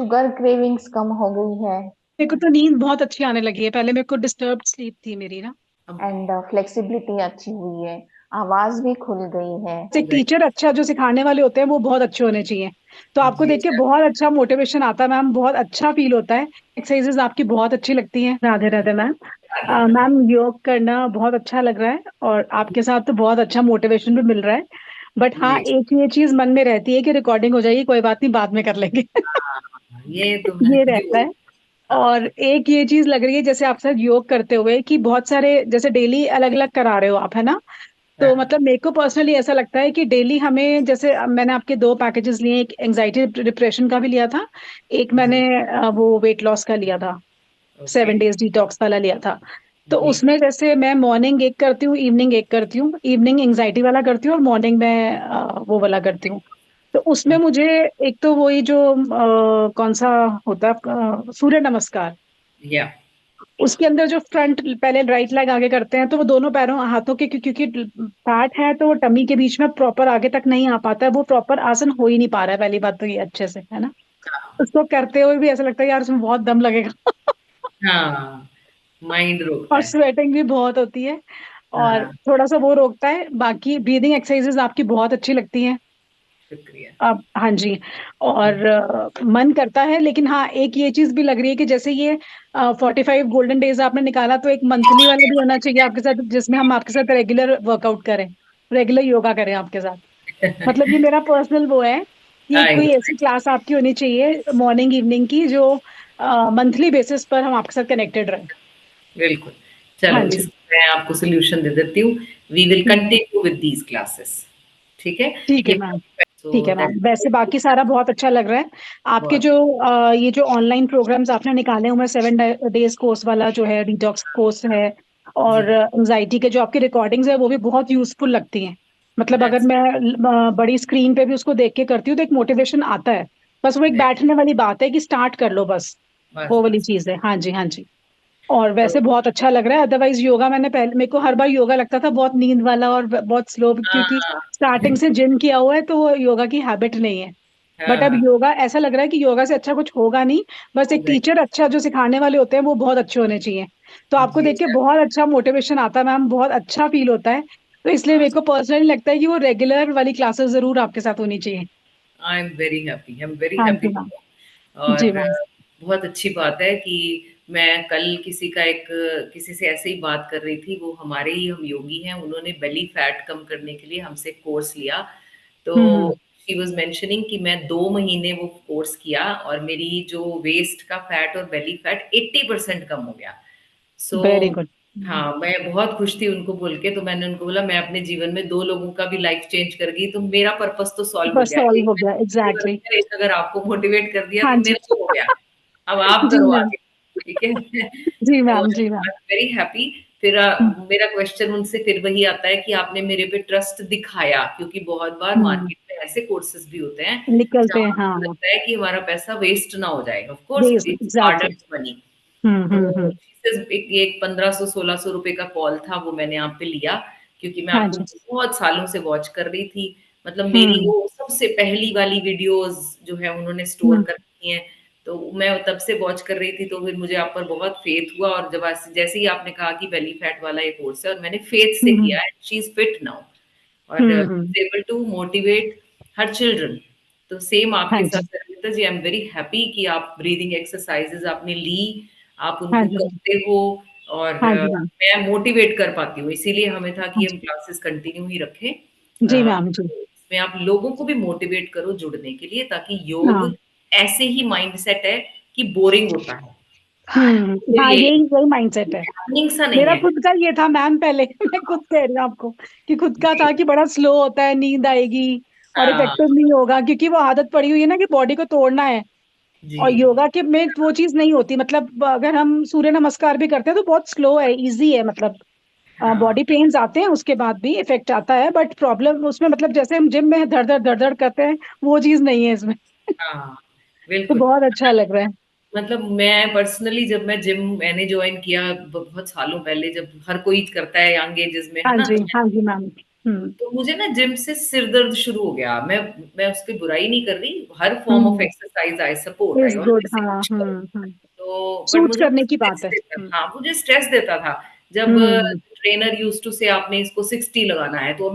Sugar cravings कम हो गई है। मेरे को तो नींद बहुत अच्छी आने लगी है। पहले मेरे को डिस्टर्ब्ड स्लीप थी मेरी ना। अब एंड फ्लेक्सिबिलिटी अच्छी हुई है। आवाज भी खुल गई है। एक टीचर अच्छा जो सिखाने वाले होते हैं वो बहुत अच्छे होने चाहिए। तो आपको जी देख के बहुत अच्छा मोटिवेशन आता है मैम, बहुत अच्छा फील होता है। एक्सरसाइजेज आपकी बहुत अच्छी लगती हैं। राधे राधे मैम। राधे राधे। मैम योग करना बहुत अच्छा लग रहा है और आपके साथ तो बहुत अच्छा मोटिवेशन भी मिल रहा है। बट हाँ, जी एक ये चीज मन में रहती है कि रिकॉर्डिंग हो जाएगी, कोई बात नहीं, बाद में कर लेंगे। हाँ, ये तो है ये जी रहता है। हाँ और एक ये चीज लग रही है जैसे आप साथ योग करते हुए कि बहुत सारे जैसे डेली अलग अलग करा रहे हो आप, है ना। तो हाँ, मतलब मेरे को पर्सनली ऐसा लगता है कि डेली हमें जैसे मैंने आपके दो पैकेजेस लिए, एक एंजाइटी डिप्रेशन का भी लिया था, एक मैंने जी वो वेट लॉस का लिया था, ओके 7 डेज डिटॉक्स वाला लिया था। तो जी उसमें जैसे मैं मॉर्निंग एक करती हूँ, इवनिंग एक करती हूँ, इवनिंग एंजाइटी वाला करती हूँ और मॉर्निंग में वो वाला करती हूँ। तो उसमें मुझे एक तो वही जो कौन सा होता है सूर्य नमस्कार, या उसके अंदर जो फ्रंट पहले राइट लेग आगे करते हैं तो वो दोनों पैरों हाथों के क्योंकि फैट है तो वो टमी के बीच में प्रॉपर आगे तक नहीं आ पाता है, वो प्रॉपर आसन हो ही नहीं पा रहा है। पहली बात तो ये अच्छे से, है ना। उसको करते हुए भी ऐसा लगता है यार उसमें बहुत दम लगेगा। हाँ माइंड रोकता और है। स्वेटिंग भी बहुत होती है और हाँ थोड़ा सा वो रोकता है। बाकी ब्रीदिंग एक्सरसाइजेज आपकी बहुत अच्छी लगती हैं। शुक्रिया। अब हाँ जी। और मन करता है, लेकिन हाँ एक ये चीज भी लग रही है कि जैसे ये 45 गोल्डन डेज आपने निकाला तो एक मंथली वाला भी होना चाहिए आपके साथ, जिसमें हम आपके साथ रेगुलर वर्कआउट करें, रेगुलर योगा करें आपके साथ। मतलब ये मेरा पर्सनल वो है कि आई कोई ऐसी क्लास आपकी होनी चाहिए मॉर्निंग इवनिंग की जो मंथली बेसिस पर हम आपके साथ कनेक्टेड रहे। बिल्कुल। हाँ चलो जी। इसको मैं आपको सॉल्यूशन दे देती हूँ। We will hmm, continue with these classes. ठीक है। ठीक है ये मैम। ठीक सो है मैम, दैट वैसे बाकी सारा बहुत अच्छा लग रहा है। आपके बहुत जो ये जो ऑनलाइन प्रोग्राम्स आपने निकाले हुए हैं, 7 डेज कोर्स वाला जो है, डिटॉक्स कोर्स है, और जी एंजाइटी के जो आपकी रिकॉर्डिंग्स है वो भी बहुत यूजफुल लगती हैं। मतलब अगर दैट्स मैं बड़ी स्क्रीन पे भी उसको देख के करती हूँ तो एक मोटिवेशन आता है। बस वो एक वेरी बैठने वाली बात है कि स्टार्ट कर लो बस। बस वो वाली बस। चीज है, हाँ जी हाँ जी। और तो वैसे बहुत अच्छा लग रहा है। अदरवाइज योगा मैंने पहले, मेरे को हर बार योगा लगता था बहुत नींद वाला और बहुत स्लो, क्योंकि हाँ स्टार्टिंग से जिम किया हुआ है तो वो योगा की हैबिट नहीं है। बट अब हाँ योगा ऐसा लग रहा है कि योगा से अच्छा कुछ होगा नहीं। बस एक होगा ही। टीचर अच्छा जो सिखाने वाले होते हैं वो बहुत अच्छे होने चाहिए। तो आपको जी देख के बहुत अच्छा मोटिवेशन आता है मैम, बहुत अच्छा फील होता है। तो इसलिए मेरे को पर्सनली लगता है कि वो रेगुलर वाली क्लासेस जरूर आपके साथ होनी चाहिए। I am very happy, I am very हाँ हैप्पी जी टू मैम। नो। जी और मैम। बहुत अच्छी बात है कि मैं कल किसी से ऐसे ही बात कर रही थी, वो हमारे ही हम योगी हैं, उन्होंने बेली फैट कम करने के लिए हमसे कोर्स लिया। तो हम्म। शी वाज मेंशनिंग कि मैं 2 महीने वो कोर्स किया और मेरी जो वेस्ट का फैट और बेली फैट 80% कम हो गया। So very good. हाँ, मैं बहुत खुश थी उनको बोल के। तो मैंने उनको बोला मैं अपने जीवन में 2 लोगों का भी लाइफ चेंज कर गई तो मेरा पर्पस तो सॉल्व हो बस गया। सॉल्व एक हो गया, मैंने मोटिवेट एग्जैक्टली। किया, एक अगर आपको मोटिवेट कर दिया हाँ तो जी। मेरा तो हो गया। अब आप जी करो मैम। आगे। ठीक है। जी तो मैम। आई जी मैम। Am very happy. फिर हम्म। मेरा क्वेश्चन उनसे फिर वही आता है कि आपने मेरे पे ट्रस्ट दिखाया, क्योंकि बहुत बार हम्म, मार्केट में ऐसे कोर्सेज भी होते हैं निकलते जहाँ हैं हमको हाँ। लगता है कि हमारा पैसा वेस्ट ना हो जाए। Of course base it's hard exactly. Earned money. तो हम्म। एक 1500-1600 रुपए का कॉल था, वो मैंने यहाँ पे लिया क्योंकि मैं हाँ आपको जी। बहुत सालों से वॉच कर रही थी। मतलब मेरी हम्म। वो सबसे पहली वाली वीडियोस जो है उन्होंने स्टोर हम्म। कर रखी हैं। तो मैं तब से वॉच कर रही थी, तो फिर मुझे आप पर बहुत फेथ हुआ। और जैसे ही आपने कहा कि बेली फैट वाला ये कोर्स है, और मैंने फेथ से हम्म। किया है, शी इज फिट नाउ और hmm. Able to motivate her children. तो सेम हाँ आपके साथ जी। Sarmita ji, I am very happy कि आप ब्रीदिंग एक्सरसाइजेज आपने ली, आप हाँ उनको जी मैम। करते हो। और हाँ जी मैम। मैं मोटिवेट कर पाती हूँ, इसीलिए हमें था हाँ कि हम जी। क्लासेस कंटिन्यू ही रखें। जी मैम। जी। इसमें आप लोगों को भी मोटिवेट करो जुड़ने के लिए, ताकि योग हाँ। ऐसे ही माइंडसेट है कि बोरिंग होता है, तो हाँ, ये यही यही माइंडसेट है। हैपनिंग सा नहीं मेरा है। खुद का ये था मैम पहले। मैं खुद कह रही हूँ आपको कि खुद का जी था कि बड़ा स्लो होता है, नींद आएगी और हाँ इफेक्टिव नहीं होगा, क्योंकि वो आदत पड़ी हुई है ना कि बॉडी को तोड़ना है। जी और योगा के में वो चीज नहीं होती। मतलब अगर हम सूर्य नमस्कार भी करते हैं तो बहुत स्लो है, इजी है। मतलब हाँ बॉडी पेन्स आते हैं उसके बाद भी इफेक्ट आता है, बट प्रॉब्लम उसमें मतलब जैसे हम जिम में धड़ धड़ करते हैं, वो चीज नहीं है इसमें। हाँ तो बिल्कुल। बहुत अच्छा लग रहा है। मतलब मैं पर्सनली जब मैं जिम मैंने ज्वाइन किया बहुत सालों पहले, जब हर कोई करता है यंग एजेस में, है हाँ ना, जी। तो हाँ जी मैम। तो मुझे ना जिम से सिर दर्द शुरू हो गया। मैं उसकी बुराई नहीं कर रही, हर form of hmm. Exercise I support, I is good, always से हाँ। कुछ करो। तो बट सूट मुझे करने की बात स्ट्रेस है। देता, हाँ, मुझे स्ट्रेस देता था। जब हम्म। ट्रेनर यूज्ड टू से आपने इसको 60 लगाना है, तो अब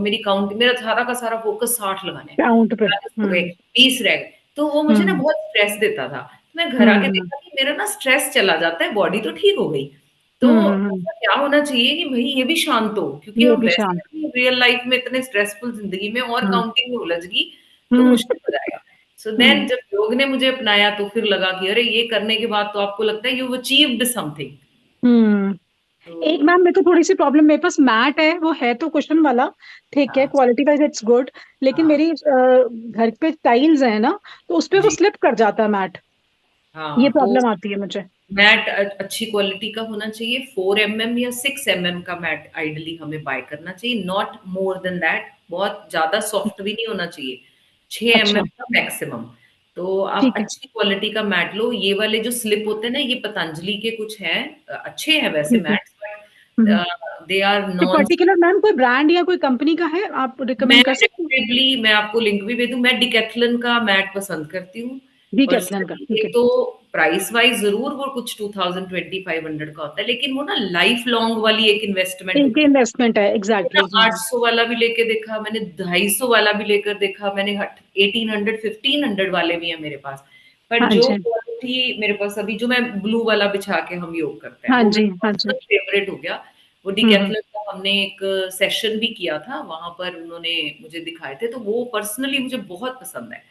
मेरा सारा का सारा फोकस 60 लगाने हैं, काउंट पे। 40 हो गए, 20 रह गए। तो वो मुझे ना हम्म। बहुत स्ट्रेस देता था। तो मैं घर आके हम्म। देखा कि मेरा ना स्ट्रेस चला जाता है, बॉडी तो ठीक हो गई। तो हम्म। ऐसा क्या होना चाहिए कि भाई ये भी शांत हो, क्योंकि ये हम भी वैसे शांत। भी रियल लाइफ में इतने स्ट्रेसफुल जिंदगी में और हम्म। काउंटिंग में उलझ गई तो हम्म। मुश्किल हो जाएगा। सो देन हम्म। जब योग ने मुझे अपनाया तो फिर लगा कि अरे ये करने के बाद तो आपको लगता है यू अचीव्ड समथिंग। हम्म। एक तो मैम मेरे को थोड़ी सी प्रॉब्लम, मेरे पास मैट है, वो है तो कुशन वाला, ठीक है, हाँ, क्वालिटी वाइज इट्स गुड, लेकिन हाँ, मेरी घर पे टाइल्स है ना, तो उस पे वो जी, स्लिप कर जाता है मैट। ये हाँ, तो प्रॉब्लम आती है मुझे। मैट अच्छी क्वालिटी का होना चाहिए। 4 mm या 6 mm का मैट आइडली हमें बाय करना चाहिए, नॉट मोर देन दैट। बहुत ज्यादा सॉफ्ट भी नहीं होना चाहिए, 6 mm अच्छा। का मैक्सिमम। तो आप ठीक है। अच्छी क्वालिटी का मैट लो। ये वाले जो स्लिप होते हैं ना, ये पतंजलि के कुछ हैं, अच्छे हैं वैसे ठीक है। Mats, hmm. But they are कोई नॉन। पर्टिकुलर मैम, कोई ब्रांड या कोई कंपनी का है, आप मैं रिकमेंड कर सकते हैं? डेफिनेटली, मैं आपको लिंक भी भेजूँ, मैं डिकैथलन का मैट पसंद करती हूँ। डीकैथलॉन का, पर्सनली ठीक एक है। तो प्राइस वाइज जरूर वो कुछ 2500 का होता है, लेकिन वो ना लाइफ लॉन्ग वाली एक इन्वेस्टमेंट एक होती है। इन्वेस्टमेंट है, मैंने एग्जैक्टली। जी जी। 800 वाला भी लेके देखा, मैंने 250 वाला भी लेकर देखा, मैंने 1800 1500 वाले भी हैं मेरे पास। पर हाँ जो जी। क्वालिटी मेरे पास अभी, जो मैं ब्लू वाला बिछा के हम योग करते हैं, हाँ वो जी। मेरा हाँ जी। पर्सनल फेवरेट हो गया। वो हम्म। डिकैथलॉन का हमने एक सेशन भी किया था, वहां पर उन्होंने मुझे दिखाए थे, तो वो पर्सनली मुझे बहुत पसंद है।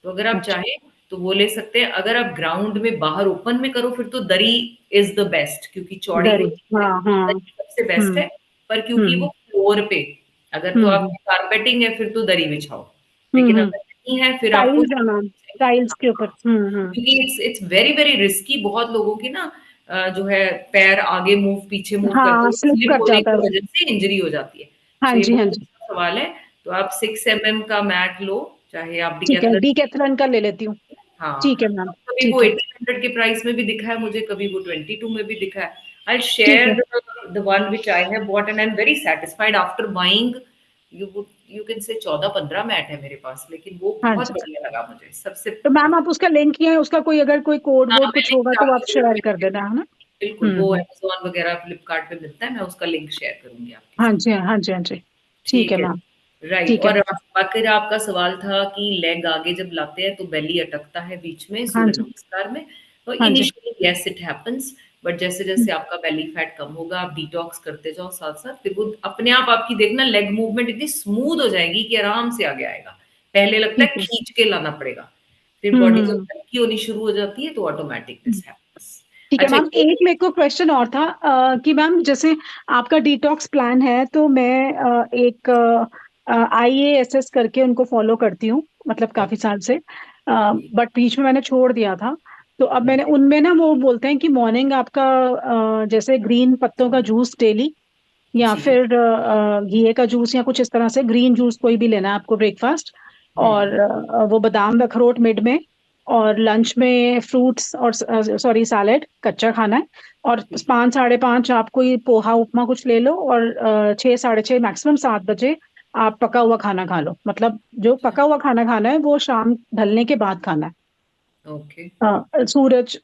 तो अगर आप अच्छा। चाहें तो वो ले सकते हैं। अगर आप ग्राउंड में बाहर ओपन में करो फिर तो दरी इज द बेस्ट, क्योंकि चौड़ी दरी। होती है, हाँ हाँ। दरी सबसे बेस्ट हम्म। है। पर क्योंकि हम्म। वो फ्लोर पे, अगर तो हम्म। आपकी कारपेटिंग है फिर तो दरी बिछाओ, लेकिन हम्म। अगर नहीं है फिर आपको टाइल्स है मैम, टाइल्स के ऊपर। हम्म। क्योंकि it's it's very very risky. बहुत लोगों की ना जो है पैर आगे मूव पीछे मूव करते हाँ, हुए स्लिप स्लिप कर होने जाता है की वो। वजह से इंजरी हो जाती है। हाँ सो ये जी, हाँ बहुत जी। अच्छा सवाल है। तो आप 6 mm का मैट लो, चाहे आप ठीक है, डिकैथलॉन। डीकैथलॉन का ले लेती हूँ। हाँ, ठीक है मैम। कभी वो ठीक है। 1800 के प्राइस में भी दिखा है मुझे, कभी वो 22 में भी दिखा है। आई ठीक शेयर है। The one which I have bought and I am very satisfied after buying. You can say 14-15 mat है मेरे पास, लेकिन वो हाँ बहुत जी। बढ़िया लगा मुझे सबसे। तो मैम आप उसका लिंक या उसका कोई, अगर कोई कोड हाँ, वोड मैं कुछ होगा लिंक तो आपको आप जरूर शेयर कर भेजूंगी। देना, है ना? बिल्कुल, वो हम्म। अमेज़न वगैरह, फ्लिपकार्ट पे मिलता है, मैं उसका लिंक शेयर करूँगी आपके हाँ साथ। जी, हाँ जी, हाँ जी। ठीक है ठीक है, मैम। राइट। ठीक है और मैम। बाकी आपका सवाल था कि लेग आगे जब लाते हैं तो बेली अटकता है बीच में हाँ सूर्य जी। नमस्कार में। तो हाँ जी। Initially yes it happens, but जैसे-जैसे आपका बेली फैट कम होगा, आप डिटॉक्स करते जाओ साथ-साथ, फिर वो अपने आप आपकी देखना लेग मूवमेंट इतनी स्मूथ हो जाएगी कि आराम से आगे आएगा। पहले लगता ठीक है है। खींच के लाना पड़ेगा, फिर हम्म। बॉडी जब हम्म। हल्की होनी शुरू हो जाती है तो ऑटोमैटिक हम्म। This happens. ठीक है अच्छा, मैम, एक ये मेरे को क्वेश्चन और था, कि मैम जैसे आपका डिटॉक्स प्लान है, तो मैं एक IASS करके उनको फॉलो करती हूँ, मतलब काफी साल से, बट बीच में मैंने छोड़ दिया था। तो अब मैंने ओके, उनमें ना, वो बोलते हैं कि मॉर्निंग आपका जैसे ग्रीन पत्तों का जूस डेली, या जी। फिर घी का जूस, या कुछ इस तरह से ग्रीन जूस कोई भी लेना है आपको ब्रेकफास्ट। और हुँ, वो बादाम अखरोट मिड में, और लंच में फ्रूट्स और सॉरी सैलेड कच्चा खाना है। और ठीक, 5 साढ़े 5 आप कोई पोहा उपमा कुछ ले लो, और 6 साढ़े 6 मैक्सिमम 7 बजे आप पका हुआ खाना खा लो। मतलब जो पका हुआ खाना खाना है वो शाम ढलने के बाद खाना है। ओके, सूरज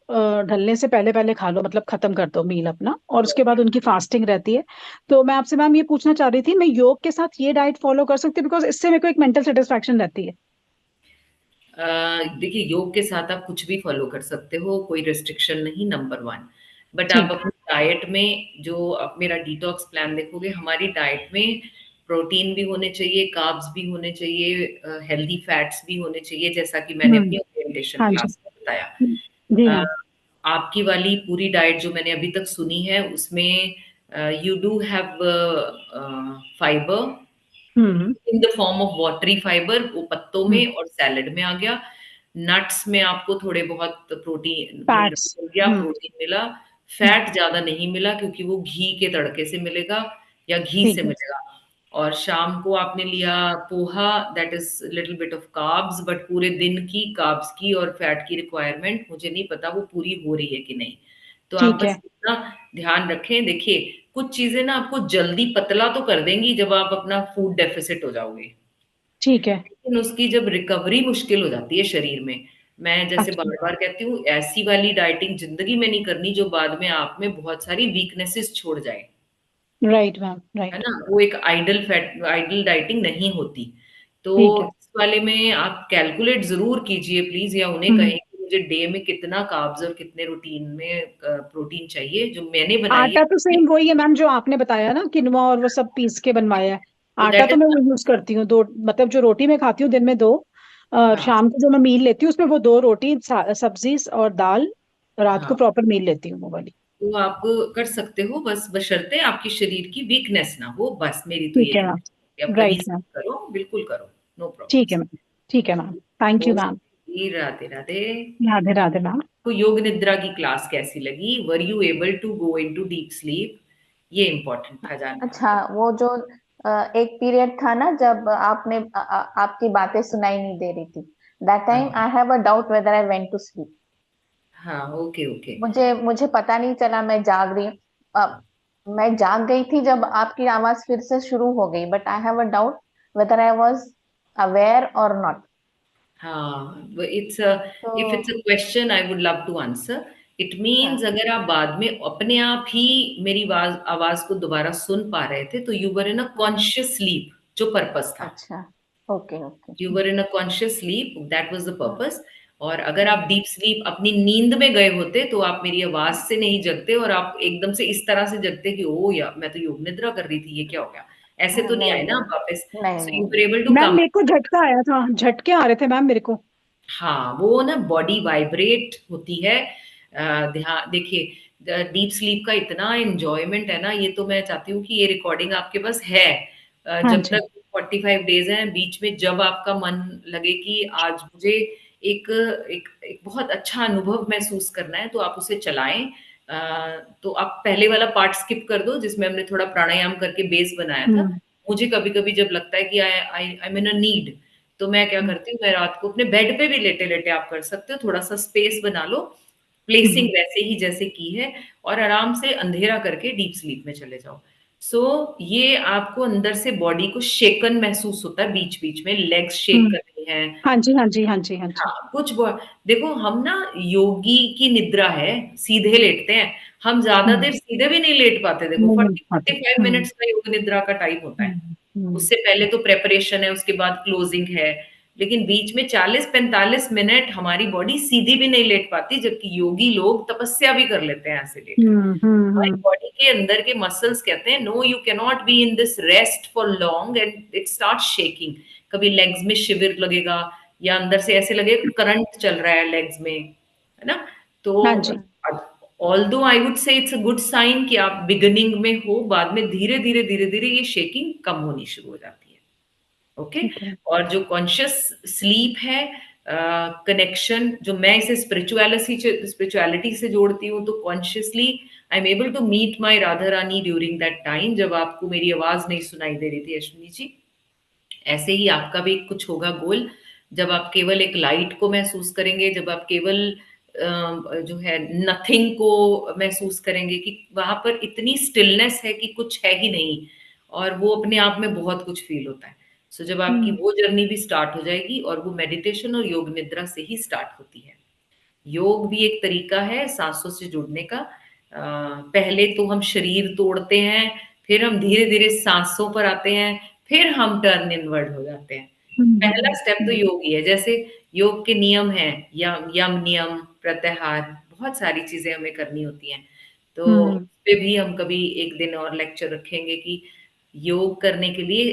ढलने से पहले पहले खा लो, मतलब खत्म कर दो मील अपना, और उसके ओके। बाद उनकी फास्टिंग रहती है। तो मैं आपसे मैम ये पूछना चाह रही थी, मैं योग के साथ ये डाइट फॉलो कर सकती हूँ? बिकॉज इससे मेरे को एक मेंटल सेटिस्फैक्शन रहती है। देखिए, योग के साथ आप कुछ भी फॉलो कर सकते हो, कोई रिस्ट्रिक्शन नहीं, नंबर 1। बट आप ठीक। अपनी डाइट में, जो आप मेरा डिटॉक्स प्लान देखोगे, हमारी डाइट में प्रोटीन भी होने चाहिए, कार्ब्स भी होने चाहिए, हेल्दी फैट्स भी होने चाहिए, जैसा कि मैंने हम्म। अपनी ओरिएंटेशन हाँ जी। क्लास में बताया। जी अ, हाँ। आपकी वाली पूरी डाइट जो मैंने अभी तक सुनी है, उसमें you do have fibre hmm. In the form of watery fibre, वो पत्तों हम्म। में और सैलेड में आ गया। नट्स में आपको थोड़े बहुत प्रोटीन फैट्स। मिल गया, हम्म। प्रोटीन मिला। हम्म। फैट ज्यादा नहीं मिला क्योंकि वो घी के तड़के से मिलेगा या घी से ठीक है। मिलेगा। और शाम को आपने लिया poha, that is little bit of carbs, but पूरे दिन की कार्ब्स की और फैट की रिक्वायरमेंट मुझे नहीं पता वो पूरी हो रही है कि नहीं। तो आप ठीक है। बस इतना ध्यान रखें। देखिए, कुछ चीजें ना आपको जल्दी पतला तो कर देंगी जब आप अपना फूड डेफिसिट हो जाओगे, ठीक है। लेकिन उसकी जब रिकवरी मुश्किल हो जाती है शरीर में, मैं जैसे अच्छा। बार बार कहती हूँ, ऐसी वाली डाइटिंग जिंदगी में नहीं करनी जो बाद में आप में बहुत सारी वीकनेसेस छोड़ जाए, राइट मैम, है राइट। ना? वो एक आइडल डाइटिंग नहीं होती। तो ठीक है। इस वाले में आप कैलकुलेट ज़रूर कीजिए प्लीज़, या उन्हें हम्म। कहें कि मुझे डे में कितना कार्ब्स और कितने रूटीन में प्रोटीन चाहिए, जो मैंने बनाई आटा तो है। सेम वही है मैम जो आपने बताया ना, किनवा और वो सब पीस के बनवाया है। तो आटा दैट तो इज़ मैं वो यूज करती हूँ, दो मतलब जो रोटी मैं खाती हूँ दिन में दो, हाँ, शाम को जो मैं मील लेती हूँ उसमें वो दो रोटी सब्जी और दाल, रात को हाँ। प्रॉपर मील लेती हूँ वो वाली। तो आप कर सकते हो, बस बशर्ते आपकी शरीर की वीकनेस ना हो, बस मेरी तो ठीक यही है मैम। है। आप कभी राइट मैम। स्किप करो, बिल्कुल करो, नो ठीक है प्रॉब्लम्स। मैम। ठीक है ma'am. Thank you ma'am. Okay, Radhe Radhe. Radhe Radhe ma'am. तो योग निद्रा की क्लास कैसी लगी? Were you able to go into deep sleep? ये इम्पोर्टेंट था जानना। अच्छा, वो जो एक पीरियड था ना जब आपकी बातें सुनाई नहीं दे रही थी, दैट टाइम हाँ, I have a doubt whether I went to sleep. हाँ, ओके, ओके। मुझे मुझे पता नहीं चला मैं जाग रही मैं जाग गई थी जब आपकी आवाज फिर से शुरू हो गई, but I have a doubt whether I was aware और नॉट। हाँ, तो if it's a question I would love to answer. It means हाँ, अगर आप बाद में अपने आप ही मेरी आवाज आवाज को दोबारा सुन पा रहे थे, तो यू वर इन अ हाँ, कॉन्शियस स्लीप, जो पर्पस था। अच्छा, okay okay. You were in a conscious sleep, that was the हाँ, पर्पस। और अगर आप हम्म, डीप स्लीप अपनी नींद में गए होते, तो आप मेरी आवाज से नहीं जगते और आप एकदम से इस तरह से जगते कि ओ या मैं तो योग निद्रा कर रही थी, ये क्या हो गया? ऐसे हाँ, तो नहीं नहीं आए ना आप नहीं वापस। नहीं सो यू वर नहीं। एबल टू मैम कम। मेरे को झटका आया था, झटके आ रहे थे मैम मेरे को। हाँ, वो ना बॉडी वाइब्रेट होती है। ध्यान देखिए, डीप स्लीप का इतना एंजॉयमेंट है ना, ये तो मैं चाहती हूँ कि ये रिकॉर्डिंग आपके पास है। हाँ जब जी। तक 45 डेज हैं, बीच में जब आपका मन लगे कि आज मुझे एक एक बहुत अच्छा अनुभव महसूस करना है, तो आप उसे चलाएं। तो आप पहले वाला पार्ट स्किप कर दो जिसमें हमने थोड़ा प्राणायाम करके बेस बनाया था। हम्म। मुझे कभी कभी जब लगता है कि आई आई I am in a need, तो मैं क्या हम्म। करती हूँ, मैं रात को अपने बेड पे भी लेटे लेटे आप कर सकते हो, थोड़ा सा स्पेस बना लो, प्लेसिंग हम्म। वैसे ही जैसे की है, और आराम से अंधेरा करके डीप स्लीप में चले जाओ। सो ये आपको अंदर से बॉडी को शेकन महसूस होता है, बीच बीच में लेग्स शेक हम्म। कर रही हैं। हाँ जी, हाँ जी, हाँ जी, हाँ जी। हाँ, देखो हम ना, योगी की निद्रा है, सीधे लेटते हैं। हम ज्यादा हम्म। देर सीधे भी नहीं लेट पाते, देखो नहीं मिल फोर्टी पाते। फोर्टी फाइव हम्म। मिनट्स का योग निद्रा का टाइम होता है। हम्म। हम्म। उससे पहले तो प्रेपरेशन है, उसके बाद क्लोजिंग है, लेकिन बीच में 40-45 मिनट हमारी बॉडी सीधी भी नहीं लेट पाती, जबकि योगी लोग तपस्या भी कर लेते हैं ऐसे लेट कर। हम्म। हम्म। हमारी हम्म। बॉडी के अंदर के मसल्स कहते हैं, no you can not be in this rest for long, and it start shaking. कभी लेग्स में शिविर लगेगा, या अंदर से ऐसे लगेगा करंट चल रहा है लेग्स में, है ना? तो हाँ जी। Although I would say it's a good sign कि आप बिगिनिंग में हो, बाद में धीरे धीरे धीरे धीरे ये शेकिंग कम होनी शुरू हो जाती है। ओके। ठीक है। और जो कॉन्शियस स्लीप है, कनेक्शन, जो मैं इसे स्पिरिचुअलिटी से जोड़ती हूँ, तो consciously I am able to meet my Radha Rani during that time, जब आपको मेरी आवाज नहीं सुनाई दे रही थी अश्विनी जी। ऐसे ही आपका भी कुछ होगा गोल, जब आप केवल एक लाइट को महसूस करेंगे, जब आप केवल जो है नथिंग को महसूस करेंगे, कि वहां पर इतनी स्टिलनेस है कि कुछ है ही नहीं, और वो अपने आप में बहुत कुछ फील होता है। सो जब आपकी हम्म। वो जर्नी भी स्टार्ट हो जाएगी, और वो मेडिटेशन और योग निद्रा से ही स्टार्ट होती है। योग भी एक तरीका है सांसों से जुड़ने का। पहले तो हम शरीर तोड़ते हैं, फिर हम धीरे धीरे सांसों पर आते हैं, फिर हम टर्न इनवर्ड हो जाते हैं। पहला स्टेप तो हम्म। योग ही है। जैसे योग के नियम हैं, यम यम नियम, प्रत्याहार, बहुत सारी चीजें हमें करनी होती हैं। तो उस हम्म। पे भी हम कभी एक दिन और लेक्चर रखेंगे कि योग करने के लिए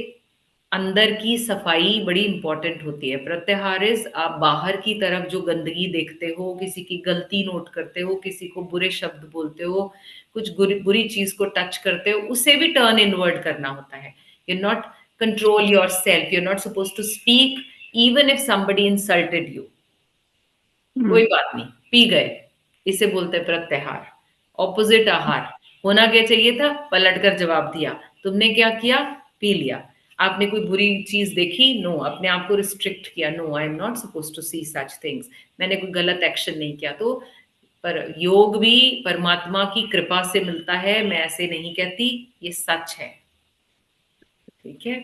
अंदर की सफाई बड़ी इंपॉर्टेंट होती है। प्रत्याहारिज, आप बाहर की तरफ जो गंदगी देखते हो, किसी की गलती नोट करते हो, किसी को बुरे शब्द बोलते हो, कुछ बुरी चीज को टच करते हो, उसे भी टर्न इनवर्ड करना होता है। You not control your self, you not suppose to speak even if somebody insulted you। कोई हम्म। बात नहीं, पी गए, इसे बोलते हैं प्रत्याहार। ऑपोजिट आहार, होना क्या चाहिए था, पलट कर जवाब दिया, तुमने क्या किया, पी लिया। आपने कोई बुरी चीज देखी, नो, अपने आप को रिस्ट्रिक्ट किया, no I am not suppose to see such things, मैंने कोई गलत एक्शन नहीं किया। तो पर योग भी परमात्मा की कृपा से मिलता है, मैं ऐसे नहीं कहती, ये सच है। ठीक है,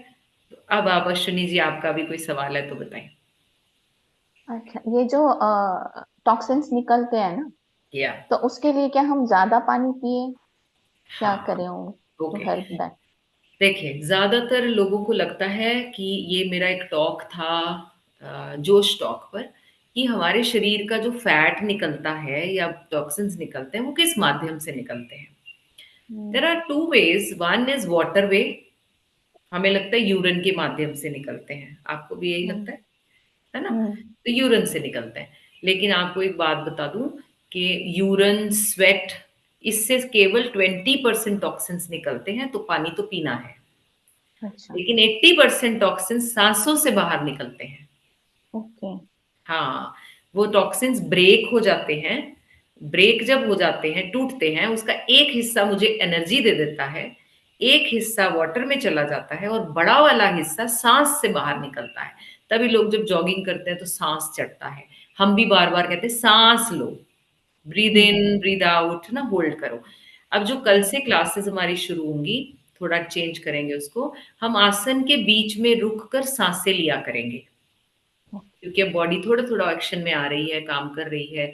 तो अब आप अश्विनी जी, आपका भी कोई सवाल है तो बताएं। अच्छा, ये जो टॉक्सिन्स निकलते हैं ना, या तो उसके लिए क्या हम ज्यादा पानी पिए, क्या हाँ, करें टू ओके। Help that? देखिए, ज्यादातर लोगों को लगता है कि ये मेरा एक टॉक था जोश टॉक पर, कि हमारे शरीर का जो फैट निकलता है या टॉक्सिन्स निकलते हैं वो किस माध्यम से निकलते हैं। There are two ways, one is water way. हमें लगता है यूरिन के माध्यम से निकलते हैं, आपको भी यही लगता है ना? तो यूरिन से निकलते हैं, लेकिन आपको एक बात बता दूं कि यूरिन, स्वेट, इससे केवल 20% टॉक्सिन्स निकलते हैं, तो पानी तो पीना है। अच्छा। लेकिन 80% टॉक्सिन सांसों से बाहर निकलते हैं। ओके। हाँ, वो टॉक्सिन्स ब्रेक हो जाते हैं। ब्रेक जब हो जाते हैं, टूटते हैं, उसका एक हिस्सा मुझे एनर्जी दे देता है, एक हिस्सा वाटर में चला जाता है, और बड़ा वाला हिस्सा सांस से बाहर निकलता है। तभी लोग जब जॉगिंग करते हैं तो सांस चढ़ता है। हम भी बार बार कहते हैं सांस लो, ब्रीद इन ब्रीद आउट ना, होल्ड करो। अब जो कल से क्लासेस हमारी शुरू होंगी, थोड़ा चेंज करेंगे उसको। हम आसन के बीच में रुक कर सांसें लिया करेंगे, क्योंकि अब बॉडी थोड़ा थोड़ा एक्शन में आ रही है, काम कर रही है।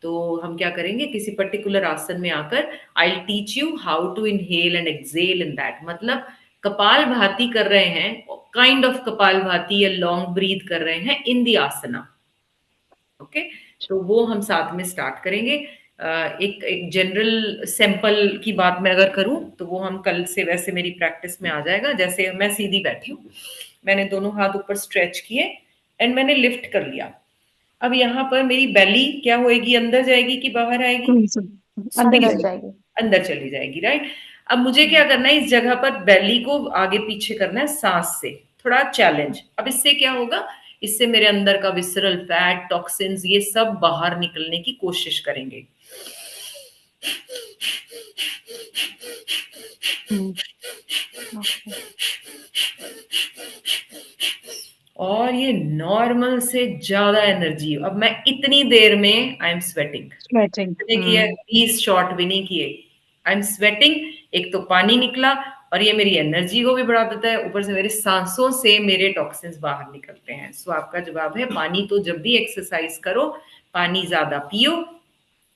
तो हम क्या करेंगे, किसी पर्टिकुलर आसन में आकर I teach you how to inhale and exhale in that, मतलब कपाल भाती कर रहे हैं, काइंड ऑफ कपाल भाती या लॉन्ग ब्रीथ कर रहे हैं इन दी आसना। ओके, तो वो हम साथ में स्टार्ट करेंगे। एक एक जनरल सैंपल की बात मैं अगर करूं तो वो हम कल से वैसे मेरी प्रैक्टिस में आ जाएगा। जैसे मैं सीधी बैठी हूँ, मैंने दोनों हाथ ऊपर स्ट्रेच किए एंड मैंने लिफ्ट कर लिया। अब यहाँ पर मेरी बेली क्या होएगी, अंदर जाएगी कि बाहर आएगी? अंदर अंदर जाए। जाएगी। अंदर चली जाएगी, राइट। अब मुझे क्या करना है, इस जगह पर बेली को आगे पीछे करना है सांस से, थोड़ा चैलेंज। अब इससे क्या होगा, इससे मेरे अंदर का विसरल फैट, टॉक्सिन्स, ये सब बाहर निकलने की कोशिश करेंगे। ओके। और ये नॉर्मल से ज्यादा एनर्जी। अब मैं इतनी देर में आई एम स्वेटिंग, स्वेटिंग। किया 20 शॉट भी नहीं किए, आई एम स्वेटिंग। एक तो पानी निकला, और ये मेरी एनर्जी को भी बढ़ा देता है, ऊपर से मेरे सांसों से मेरे टॉक्सिन्स बाहर निकलते हैं। सो आपका जवाब है पानी। तो जब भी एक्सरसाइज करो, पानी ज्यादा पियो,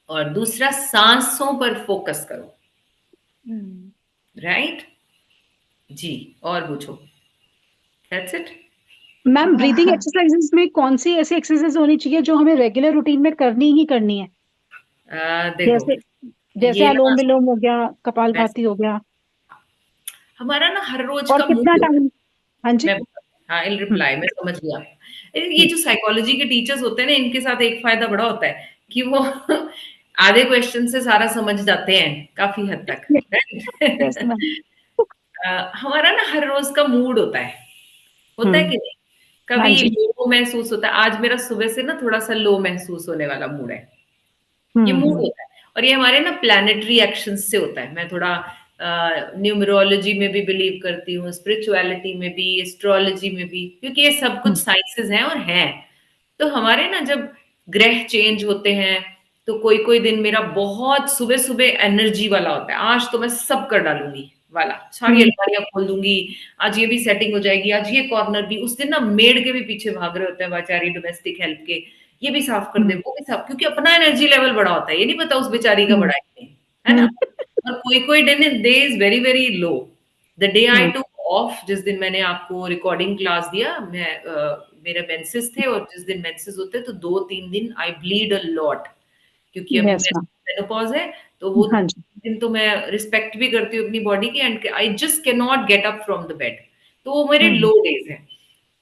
और दूसरा सांसों पर फोकस करो, राइट जी। और पूछो, that's it. Ma'am, breathing exercises में कौन सी ऐसी एक्सरसाइज होनी चाहिए जो हमें रेगुलर रूटीन में करनी ही करनी है? देखो, जैसे जैसे ये ना अनुलोम विलोम हो गया, कपालभाति वैसे हो गया। हमारा ना हर रोज और का कितना मूड। टाइम? हाँ जी। मैं हाँ, इन हम्म, रिप्लाई मैं समझ गया। ये हम्म, जो साइकोलॉजी के टीचर्स होते हैं ना, इनके साथ एक फायदा बड़ा होता है कि वो आधे क्वेश्चन से सारा समझ जाते हैं काफी हद तक, यस right? मैम। हमारा ना हर रोज का मूड होता है हम्म। कि नहीं? हाँ कभी जी। लो महसूस होता है, आज मेरा सुबह से ना थोड़ा सा लो महसूस होने वाला मूड है, ये हम्म, मूड होता है। और ये हमारे ना प्लैनेटरी एक्शंस से होता है। मैं थोड़ा न्यूमरोलॉजी में भी बिलीव करती हूँ, स्पिरिचुअलिटी में भी, एस्ट्रोलॉजी में भी, क्योंकि ये सब कुछ हम्म, साइंसेस हैं और हैं। तो हमारे ना जब ग्रह चेंज होते हैं, तो कोई कोई दिन मेरा बहुत सुबह सुबह एनर्जी वाला होता है, आज तो मैं सब कर डालूंगी वाला, सारी हम्म, अलमारियां खोल दूंगी, आज ये भी सेटिंग हो जाएगी, आज ये कॉर्नर भी। उस दिन ना मेड के भी पीछे भाग रहे होते हैं बेचारी, डोमेस्टिक हेल्प के, ये भी साफ कर दे, हम्म, वो भी साफ, क्योंकि अपना एनर्जी लेवल बड़ा होता है, ये नहीं पता उस बेचारी का हम्म, बड़ा है कि नहीं, है ना। हम्म, और कोई कोई दिन day is very very low. The day I hmm, two of, जिस दिन मैंने आपको रिकॉर्डिंग क्लास दिया, मेरे मेंसेस थे, और जिस दिन मेंसेस होते हैं तो 2-3 दिन आई ब्लीड अ लॉट, क्योंकि अभी यस मैम। मेनोपॉज है। तो वो हाँ जी। दिन तो मैं रिस्पेक्ट भी करती हूँ अपनी बॉडी की, and I just can not get up from the bed. तो वो मेरे हम्म, लो डेज हैं।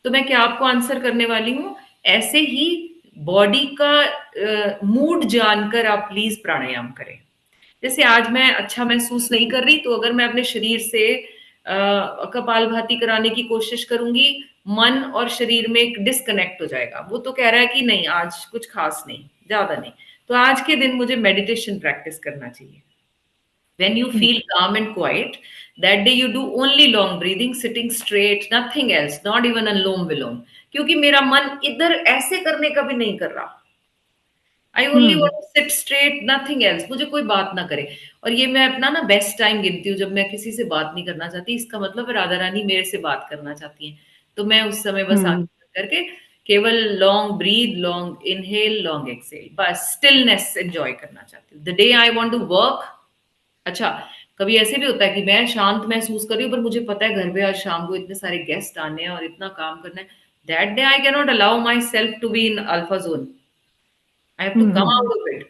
तो मैं क्या आपको आंसर करने वाली हूँ, ऐसे ही बॉडी का मूड जानकर आप प्लीज प्राणायाम करें। जैसे आज मैं अच्छा महसूस नहीं कर रही, तो अगर मैं अपने शरीर से कपालभाति कराने की कोशिश करूंगी, मन और शरीर में एक डिस्कनेक्ट हो जाएगा। वो तो कह रहा है कि नहीं, आज कुछ खास नहीं, ज्यादा नहीं, तो आज के दिन मुझे मेडिटेशन प्रैक्टिस करना चाहिए। When you hmm, feel calm and quiet, that day you do only long breathing, sitting straight, nothing else, not even अनुलोम विलोम, क्योंकि मेरा मन इधर ऐसे करने का भी नहीं कर रहा। I only want to sit straight, nothing else, मुझे कोई बात ना करे। और ये मैं अपना ना बेस्ट टाइम गिनती हूँ जब मैं किसी से बात नहीं करना चाहती, इसका मतलब राधा रानी मेरे से बात करना चाहती हैं। तो मैं उस समय बस आंखें बंद करके केवल long breath, long inhale, long exhale, बस स्टिलनेस एंजॉय करना चाहती हूँ। The day I want to work, अच्छा, कभी ऐसे भी होता है कि मैं शांत महसूस कर रही हूँ पर मुझे पता है घर पे आज शाम को इतने सारे गेस्ट आने हैं और इतना काम करना है, that day I can not allow my self to be in alpha zone, I have to come out of it,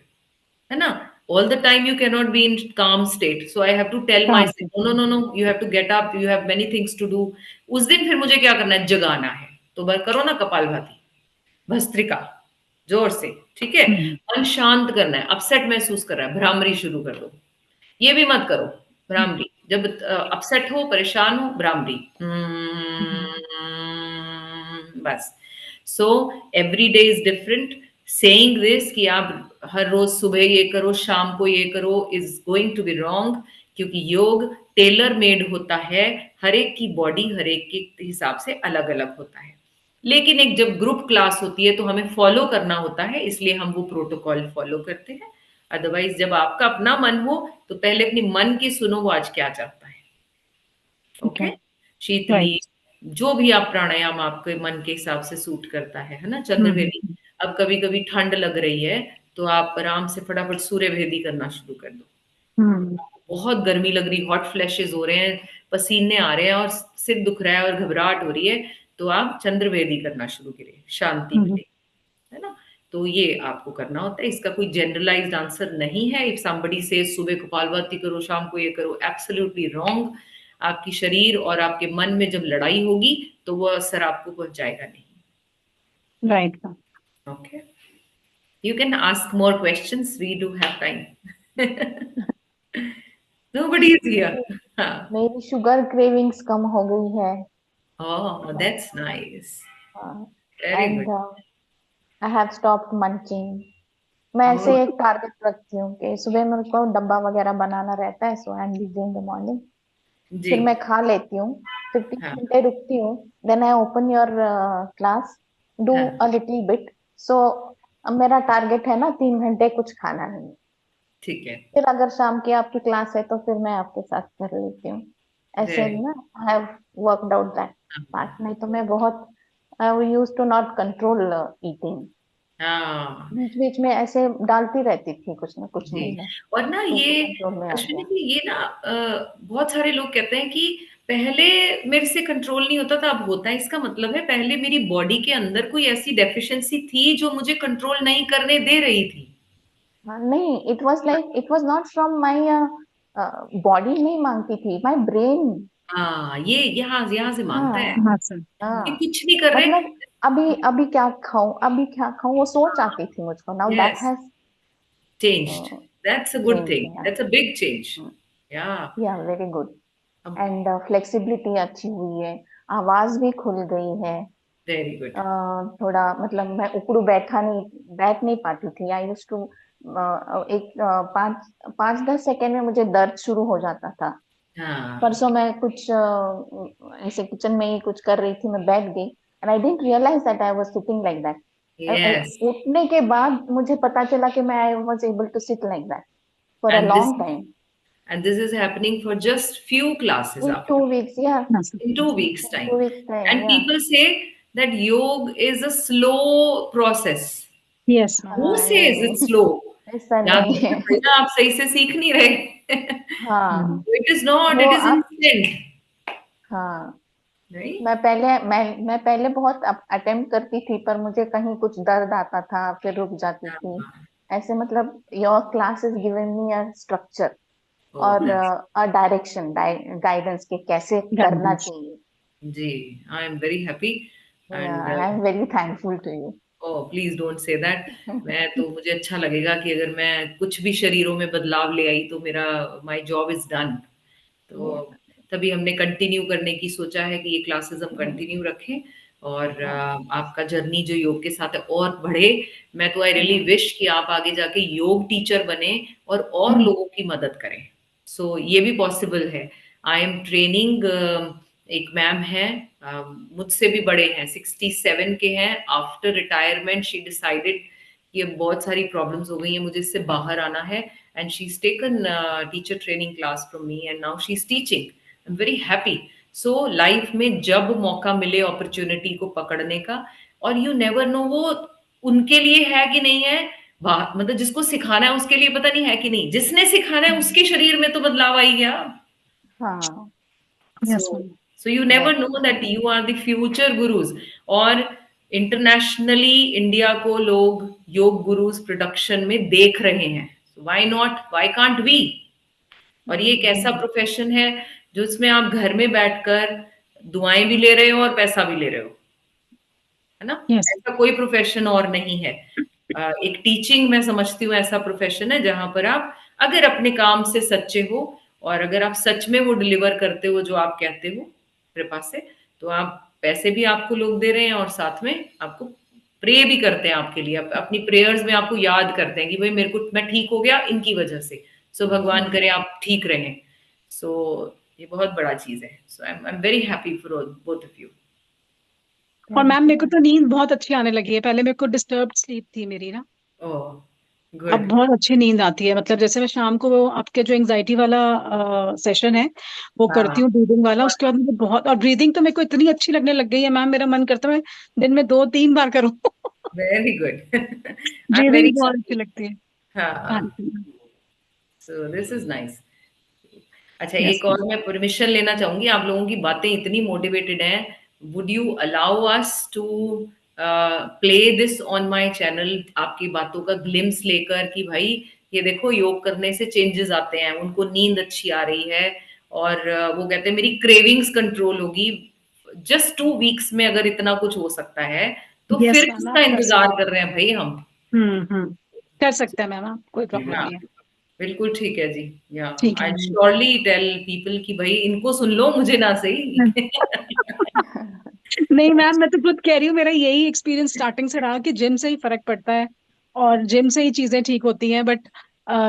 है ना? All the time you cannot be in calm state, so I have to tell myself, no no no no, you have to get up, you have many things to do। उस दिन फिर मुझे क्या करना है, जगाना है। तो बस करो ना कपालभाति, भस्त्रिका, जोर से, ठीक है? मन शांत करना है, अपसेट महसूस कर रहा है, भ्रामरी शुरू कर दो। ये भी मत करो भ्रामरी, जब अपसेट हो, परेशान हो, भ्रामरी, बस। So every day is different. Saying this कि आप हर रोज सुबह ये करो, शाम को ये करो, is going to be wrong, क्योंकि योग टेलर मेड होता है, हर एक की बॉडी हर एक के हिसाब से अलग अलग होता है। लेकिन एक जब ग्रुप क्लास होती है तो हमें फॉलो करना होता है, इसलिए हम वो प्रोटोकॉल फॉलो करते हैं। अदरवाइज जब आपका अपना मन हो तो पहले अपनी मन की सुनो, वो आज क्या चाहता है। ओके, शीतली, जो भी आप प्राणायाम आपके मन के हिसाब से सूट करता है ना? चंद्रभेदी, अब कभी कभी ठंड लग रही है तो आप आराम से फटाफट सूर्यभेदी करना शुरू कर दो। बहुत गर्मी लग रही, हॉट फ्लैशेस हो रहे हैं, पसीने आ रहे हैं और सिर दुख रहा है और घबराहट हो रही है, तो आप चंद्रवेदी करना शुरू करिए, शांति मिलेगी, है ना? तो ये आपको करना होता है, इसका कोई जनरलाइज्ड आंसर नहीं है। इफ समबडी से सुबह कपालभाति करो, शाम को ये करो, एब्सोल्युटली रॉन्ग। आपकी शरीर और आपके मन में जब लड़ाई होगी तो वो असर आपको पहुंचाएगा नहीं। Right. Okay, you can ask more questions, we do have time. Nobody is here. हाँ। मेरी शुगर क्रेविंग्स कम हो गई है। Oh, that's nice. Very and good. I have stopped munching. मैं ऐसे Oh, एक टारगेट रखती हूँ कि सुबह मेरे को डब्बा वगैरह बनाना रहता है, so I am busy in the morning. जी, फिर मैं खा लेती हूँ, फिर 3 घंटे हाँ, रुकती हूँ, then I open your class, do हाँ, अ लिटिल बिट। सो अब मेरा टारगेट है ना 3 घंटे कुछ खाना नहीं। ठीक है। फिर अगर शाम की आपकी क्लास है तो फिर मैं आपके साथ कर लेती हूँ, ऐसे Very ना। I have worked out that part. नहीं तो मैं बहुत I use to not control eating. हाँ, बीच बीच में ऐसे डालती रहती थी कुछ ना कुछ जी। मुंह में, और ना फिर वो ये कंट्रोल में आ अश्विनी गया। जी, ये ना बहुत सारे लोग कहते हैं कि पहले मेरे से कंट्रोल नहीं होता था, अब होता है। इसका मतलब है पहले मेरी बॉडी के अंदर कोई ऐसी डेफिशिएंसी थी जो मुझे कंट्रोल नहीं करने दे रही थी। हाँ, नहीं, it was not from my body, नहीं मांगती थी, माय ब्रेन। हाँ, ये यहाँ यहाँ से मांगता है, हाँ, ये हाँ, कुछ नहीं कर रहे। मतलब अभी अभी क्या खाऊं, अभी क्या खाऊं, वो सोच आती थी मुझको। Now that yes, has changed. That's a good change. thing. That's a big change. Yeah. या very good. Um, and flexibility अच्छी हुई है, आवाज भी खुल गई है। very good. थोड़ा मतलब मैं उकड़ू बैठ नहीं पाती थी। आई यूज टू एक 5-10 सेकेंड में मुझे दर्द शुरू हो जाता था। हाँ, परसों मैं कुछ ऐसे किचन में ही कुछ कर रही थी, मैं बैठ गई and I didn't realise that I was sitting like that. yes. उठने के बाद मुझे पता चला कि मैं I was able to sit like that for a And this long time and this is happening for just few classes in two after, weeks या in 2 weeks इन time. 2 वीक्स टाइम And या। people say that yoga is a slow process. Who says it's नहीं, slow? ऐसा या नहीं तो है। फिर भैया आप सही से सीख नहीं रहे। हाँ, It is not, वो it is आप, instant, हाँ, right? मैं पहले बहुत अटेम्प्ट करती थी, पर मुझे कहीं कुछ दर्द आता था, फिर रुक जाती थी। हाँ, ऐसे मतलब your class is given me a structure oh, और that's अ डायरेक्शन, गाइडेंस के कैसे करना चाहिए। जी, I am very happy. And I am very thankful to you. Oh please don't say that. मैं तो, मुझे अच्छा लगेगा कि अगर मैं कुछ भी शरीरों में बदलाव ले आई तो मेरा माय जॉब इज डन। तो तभी हमने कंटिन्यू करने की सोचा है कि ये क्लासेस हम कंटिन्यू रखें और आपका जर्नी जो योग के साथ है और बढ़े। मैं तो आई रियली विश कि आप आगे जाके योग टीचर बने और लोगों की मदद करें। सो ये भी पॉसिबल है। आई एम ट्रेनिंग, एक मैम है, मुझसे भी बड़े हैं, 67 के हैं। आफ्टर रिटायरमेंट शी डिसाइडेड ये बहुत सारी प्रॉब्लम्स हो गई हैं, मुझे इससे बाहर आना है, and she is taken teacher training class from me and now she is teaching. I am very happy. So life में जब मौका मिले अपॉर्चुनिटी को पकड़ने का, और यू नेवर नो वो उनके लिए है कि नहीं है, मतलब जिसको सिखाना है उसके लिए पता नहीं है कि नहीं, जिसने सिखाना है उसके शरीर में तो बदलाव आई गया। हाँ, yes So, ma'am. so you never right. know that you are the future gurus। और इंटरनेशनली इंडिया को लोग योग गुरुज प्रोडक्शन में देख रहे हैं। Why not, why can't we. और ये एक ऐसा प्रोफेशन है जो इसमें आप घर में बैठकर दुआएं भी ले रहे हो और पैसा भी ले रहे हो, है ना। यस। ऐसा कोई प्रोफेशन और नहीं है। एक टीचिंग मैं समझती हूँ ऐसा प्रोफेशन है जहां पर आप अगर अपने काम से सच्चे हो, और अगर आप सच में वो डिलीवर करते हो जो आप कहते हो कृपा से, तो आप पैसे भी आपको लोग दे रहे हैं और साथ में आपको प्रे भी करते हैं आपके लिए, अपनी प्रेयर्स में आपको याद करते हैं कि भाई मेरे को, मैं ठीक हो गया इनकी वजह से, सो भगवान करे आप ठीक रहें। सो ये बहुत बड़ा चीज है। So I am very happy for both of you. और मैम मेरे को तो नींद बहुत अच्छी आने लगी है, पहले मेरे को डिस्टर्ब्ड स्लीप थी मेरी ना, ओह अब गुड। बहुत अच्छी नींद आती है। मतलब जैसे मैं शाम को वो आपके जो एंजाइटी वाला सेशन है वो करती हाँ, हूँ, ब्रीदिंग वाला, उसके बाद मुझे बहुत, और ब्रीदिंग तो मेरे को इतनी अच्छी लगने लग गई है मैम, मेरा मन करता है मैं दिन में 2-3 बार करूँ। Very good. I am very breathing बहुत अच्छी हैप्पी। लगती है। हाँ हाँ, जी। So this is nice. अच्छा, यस एक और मैं परमिशन लेना चाहूंगी, आप लोगों की बातें इतनी मोटिवेटेड हैं, would you allow us to play this on my channel, आपकी बातों का ग्लिम्स लेकर कि भाई ये देखो योग करने से चेंजेस आते हैं, उनको नींद अच्छी आ रही है, और वो कहते हैं मेरी क्रेविंग्स कंट्रोल होगी। जस्ट 2 वीक्स में अगर इतना कुछ हो सकता है तो यस फिर मैम, किसका आप कर इंतजार सकते कर रहे हैं भाई हम। हम्म, कर सकते हैं मैम, आप कोई प्रॉब्लम हाँ, नहीं है। बिल्कुल ठीक है जी। या ठीक है आई मैम। श्योरली टेल पीपल कि भाई इनको सुन लो, मुझे ना सही। नहीं मैम, मैं तो खुद कह रही हूँ, मेरा यही एक्सपीरियंस स्टार्टिंग से रहा कि जिम से ही फर्क पड़ता है और जिम से ही चीजें ठीक होती हैं। बट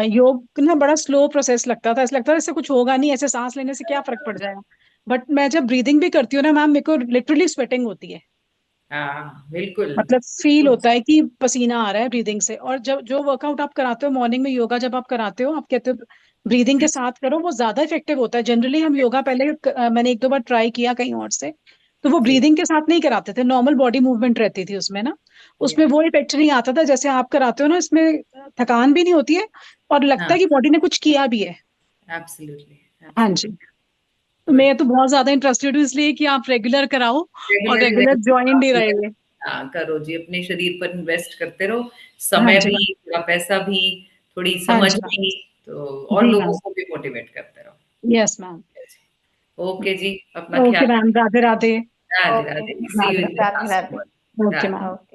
योग ना बड़ा स्लो प्रोसेस लगता था, ऐसा लगता था इससे कुछ होगा नहीं, ऐसे सांस लेने से क्या फर्क पड़ जाएगा। बट मैं जब ब्रीदिंग भी करती हूँ ना मैम, मेरे को लिटरली स्वेटिंग होती है, हाँ बिल्कुल। मतलब फील होता है कि पसीना आ रहा है ब्रीदिंग से। और जब जो वर्कआउट आप कराते हो मॉर्निंग में, योगा जब आप कराते हो, आप कहते हो ब्रीदिंग के साथ करो, वो ज्यादा इफेक्टिव होता है। जनरली हम योगा पहले मैंने 1-2 बार ट्राई किया कहीं और से, तो वो जी, ब्रीदिंग के साथ नहीं कराते थे, नॉर्मल बॉडी मूवमेंट रहती थी उसमें ना, या उसमें वो इफेक्ट नहीं आता था जैसे आप कराते हो ना। इसमें थकान भी नहीं होती है और लगता हाँ, है कि बॉडी ने कुछ किया भी है। एब्सोल्युटली हाँ जी। एब्सोल्युटली। तो गुड। मैं तो बहुत ज्यादा इंटरेस्टेड हूँ इसलिए कि आप रेगुलर कराओ और रेगुलर रेगुलर ज्वाइन भी रहिए। हाँ करो जी, अपने शरीर पर इन्वेस्ट करते रहो, हाँ समय जी मैम। भी, थोड़ा पैसा भी, थोड़ी हाँ समझ जी मैम। भी, तो और जी लोगों मैम। को भी मोटिवेट करते रहो। Yes ma'am. ओके जी, अपना ओके ख्याल मैम, रखिए। Radhe Radhe. Radhe okay, Radhe, see you Radhe in Radhe. The Radhe class. Radhe. Okay ma'am. Radhe. Okay.